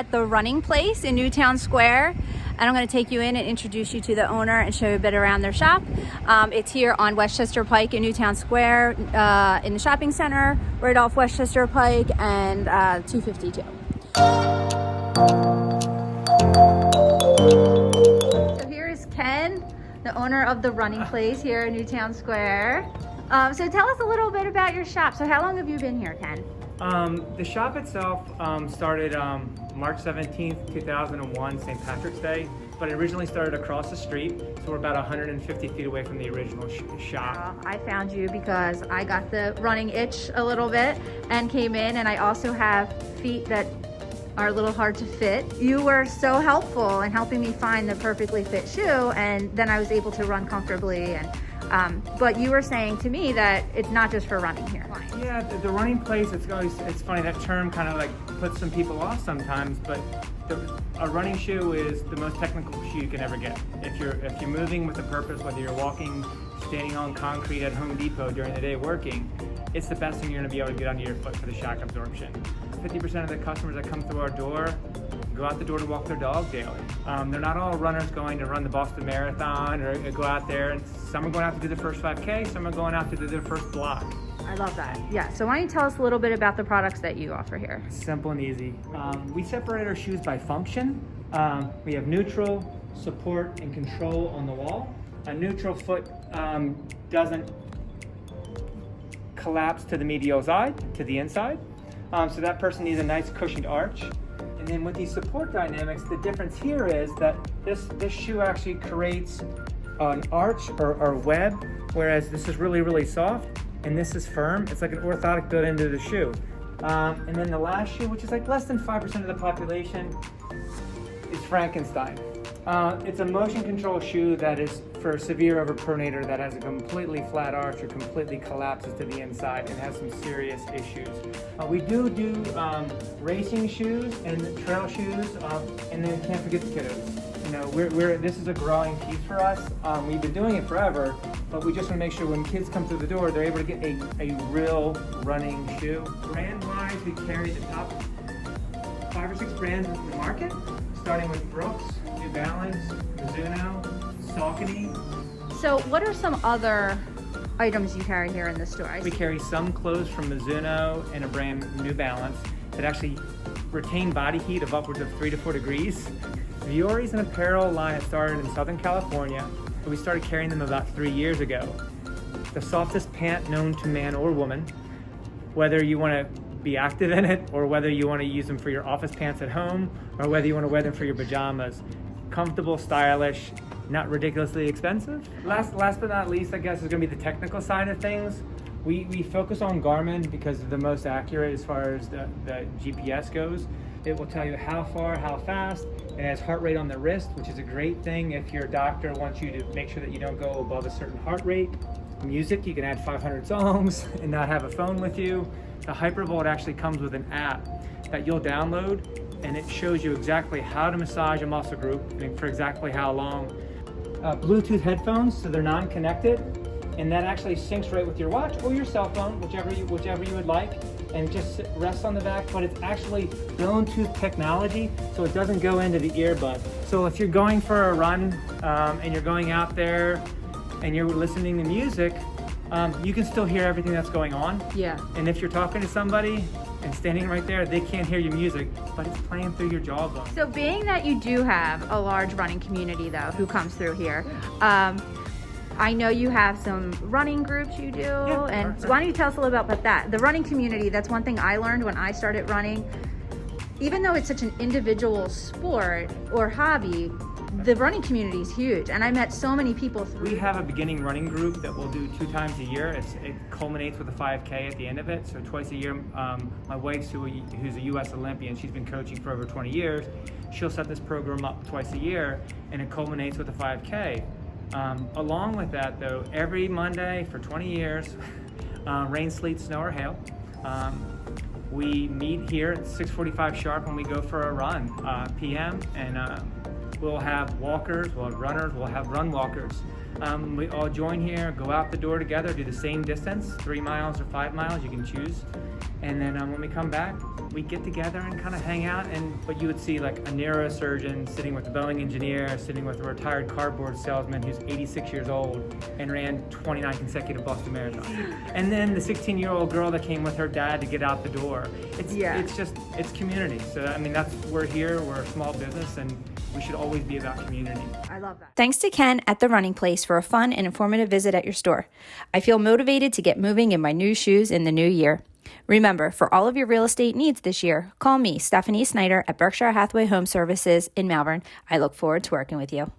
at the Running Place in Newtown Square, and I'm going to take you in and introduce you to the owner and show you a bit around their shop. It's here on Westchester Pike in Newtown Square, in the shopping center, right off Westchester Pike and 252. So here is Ken, the owner of the Running Place here in Newtown Square. So tell us a little bit about your shop. So how long have you been here, Ken? The shop itself started March 17th, 2001, St. Patrick's Day, but it originally started across the street, so we're about 150 feet away from the original shop. I found you because I got the running itch a little bit and came in, and I also have feet that are a little hard to fit. You were so helpful in helping me find the perfectly fit shoe, and then I was able to run comfortably. And but you were saying to me that it's not just for running here. Yeah, the Running Place, it's funny, that term kind of like puts some people off sometimes, but a running shoe is the most technical shoe you can ever get. If you're moving with a purpose, whether you're walking, standing on concrete at Home Depot during the day working, it's the best thing you're going to be able to get under your foot for the shock absorption. 50% of the customers that come through our door go out the door to walk their dog daily. They're not all runners going to run the Boston Marathon or go out there, and some are going out to do the first 5K, some are going out to do their first block. I love that. Yeah, so why don't you tell us a little bit about the products that you offer here? Simple and easy. We separate our shoes by function. We have neutral, support, and control on the wall. A neutral foot doesn't collapse to the medial side, to the inside. So that person needs a nice cushioned arch. And then with these support dynamics, the difference here is that this shoe actually creates an arch or web, whereas this is really, really soft and this is firm. It's like an orthotic built into the shoe. And then the last shoe, which is like less than 5% of the population, is Frankenstein. It's a motion control shoe that is for a severe overpronator that has a completely flat arch or completely collapses to the inside and has some serious issues. We do racing shoes and trail shoes, and then can't forget the kiddos. You know, this is a growing piece for us. We've been doing it forever, but we just want to make sure when kids come through the door, they're able to get a real running shoe. Brand-wise, we carry the top 5 or 6 brands in the market, starting with Brooks, New Balance, Mizuno, Saucony. So what are some other items you carry here in the store? We carry some clothes from Mizuno and a brand New Balance that actually retain body heat of upwards of 3 to 4 degrees. Vuori is an apparel line that started in Southern California, but we started carrying them about 3 years ago. The softest pant known to man or woman, whether you want to be active in it or whether you want to use them for your office pants at home or whether you want to wear them for your pajamas. Comfortable, stylish, not ridiculously expensive. Last but not least, I guess, is going to be the technical side of things. We focus on Garmin because they're the most accurate as far as the GPS goes. It will tell you how far, how fast. It has heart rate on the wrist, which is a great thing if your doctor wants you to make sure that you don't go above a certain heart rate. Music, you can add 500 songs and not have a phone with you. The Hypervolt actually comes with an app that you'll download, and it shows you exactly how to massage a muscle group and for exactly how long. Bluetooth headphones, so they're non-connected, and that actually syncs right with your watch or your cell phone, whichever you would like, and just rests on the back, but it's actually Bluetooth technology, so it doesn't go into the earbud. So if you're going for a run and you're going out there and you're listening to music, you can still hear everything that's going on. Yeah. And if you're talking to somebody and standing right there, they can't hear your music, but it's playing through your jawbone. So being that you do have a large running community though, who comes through here, I know you have some running groups you do, and so why don't you tell us a little bit about that? The running community, that's one thing I learned when I started running. Even though it's such an individual sport or hobby, the running community is huge, and I met so many people through. We have a beginning running group that we'll do 2 times a year. It culminates with a 5K at the end of it, so twice a year. My wife's who's a US Olympian, she's been coaching for over 20 years. She'll set this program up twice a year, and it culminates with a 5K. Along with that though, every Monday for 20 years, rain, sleet, snow, or hail, we meet here at 6:45 sharp when we go for a run, PM, and we'll have walkers, we'll have runners, we'll have run walkers. We all join here, go out the door together, do the same distance, 3 miles or 5 miles, you can choose. And then when we come back, we get together and kind of hang out. But you would see like a neurosurgeon sitting with a Boeing engineer, sitting with a retired cardboard salesman who's 86 years old and ran 29 consecutive Boston Marathons. And then the 16-year-old girl that came with her dad to get out the door. It's community. So I mean, we're here, we're a small business, and we should always be about community. I love that. Thanks to Ken at The Running Place for a fun and informative visit at your store. I feel motivated to get moving in my new shoes in the new year. Remember, for all of your real estate needs this year, call me, Stefanie Snyder at Berkshire Hathaway HomeServices in Malvern. I look forward to working with you.